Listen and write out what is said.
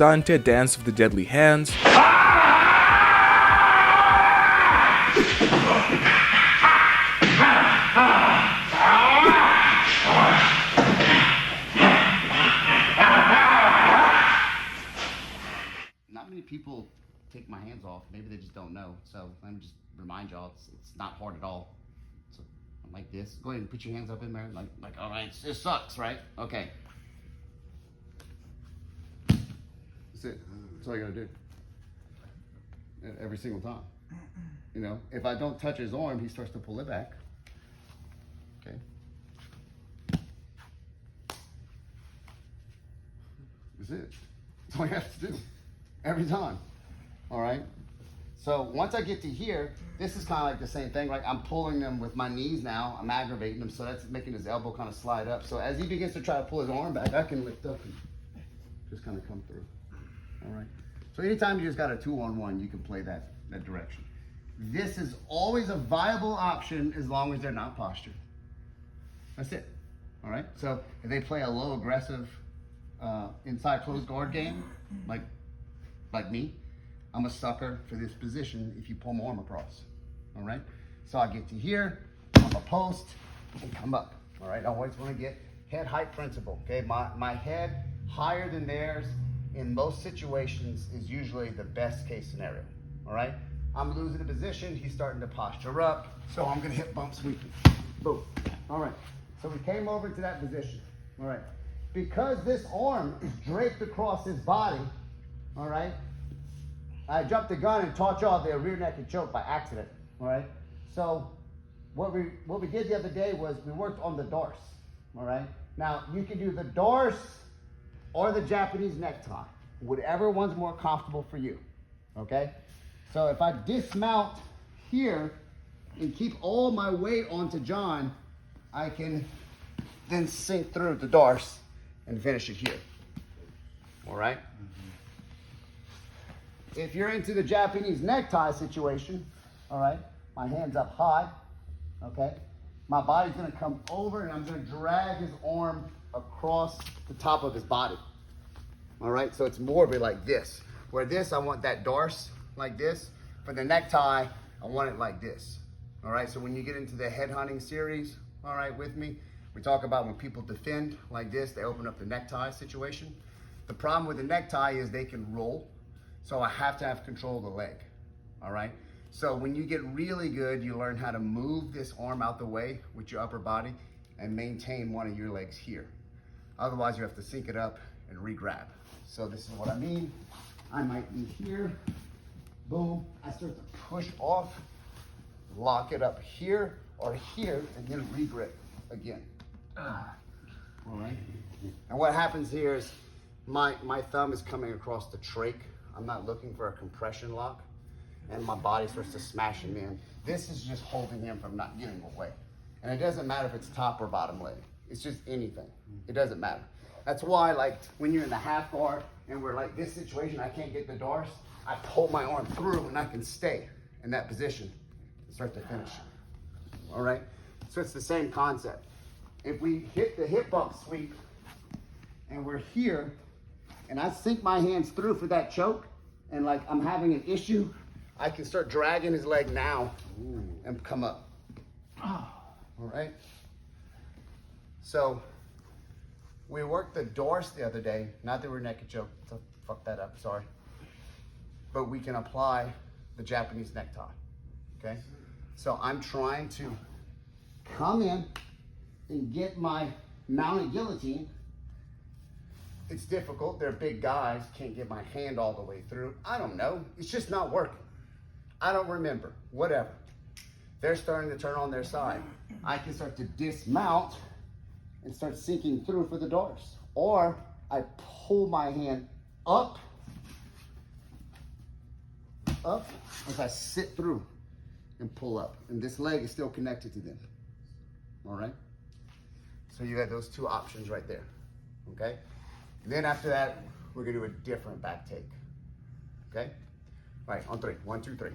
Dante dance of the deadly hands. Not many people take my hands off. Maybe they just don't know. So let me just remind y'all, it's not hard at all. So I'm like this. Go ahead and put your hands up in there. Like all right, it sucks, right? Okay. That's it. That's all you gotta do. Every single time. You know, if I don't touch his arm, he starts to pull it back. Okay. That's it. That's all you have to do. Every time. All right. So once I get to here, this is kind of like the same thing. Like I'm pulling them with my knees now. I'm aggravating him, so that's making his elbow kind of slide up. So as he begins to try to pull his arm back, I can lift up and just kind of come through. All right. So anytime you just got a 2-on-1, you can play that direction. This is always a viable option as long as they're not postured. That's it. All right. So if they play a low aggressive inside closed guard game, like me, I'm a sucker for this position if you pull my arm across. All right. So I get to here, I'm a post, and come up. All right. I always want to get head height principle. Okay. My head higher than theirs in most situations is usually the best case scenario. All right. I'm losing a position. He's starting to posture up. So I'm going to hip bump sweeping. Boom. All right. So we came over to that position. All right. Because this arm is draped across his body, all right, I jumped the gun and taught y'all the rear naked choke by accident, all right? So what we did the other day was we worked on the dorsal, all right? Now, you can do the dorsal or the Japanese necktie, whatever one's more comfortable for you, okay? So if I dismount here and keep all my weight onto John, I can then sink through the dorsal and finish it here, all right? If you're into the Japanese necktie situation, all right, my hand's up high, okay? My body's gonna come over and I'm gonna drag his arm across the top of his body, all right? So it's more of it like this. Where this, I want that dorsal like this. For the necktie, I want it like this, all right? So when you get into the head hunting series, all right, with me, we talk about when people defend like this, they open up the necktie situation. The problem with the necktie is they can roll. So I have to have control of the leg, all right? So when you get really good, you learn how to move this arm out the way with your upper body and maintain one of your legs here. Otherwise, you have to sync it up and re-grab. So this is what I mean. I might be here, boom. I start to push off, lock it up here or here, and then re-grip again. All right? And what happens here is my thumb is coming across the trach. I'm not looking for a compression lock, and my body starts to smash him in. This is just holding him from not getting away. And it doesn't matter if it's top or bottom leg. It's just anything. It doesn't matter. That's why, like, when you're in the half guard and we're like this situation, I can't get the dorsal, I pull my arm through and I can stay in that position and start to finish. All right? So it's the same concept. If we hit the hip bump sweep and we're here, and I sink my hands through for that choke, and like I'm having an issue, I can start dragging his leg now and come up. All right? So we worked the dorsal the other day, not the rear naked choke, so fuck that up, sorry. But we can apply the Japanese necktie, okay? So I'm trying to come in and get my mounted guillotine. It's difficult. They're big guys. Can't get my hand all the way through. I don't know. It's just not working. I don't remember. Whatever. They're starting to turn on their side. I can start to dismount and start sinking through for the dorsal. Or I pull my hand up as I sit through and pull up. And this leg is still connected to them. All right? So you got those two options right there. Okay? And then after that, we're gonna do a different back take. Okay? All right, on 3. 1, 2, 3.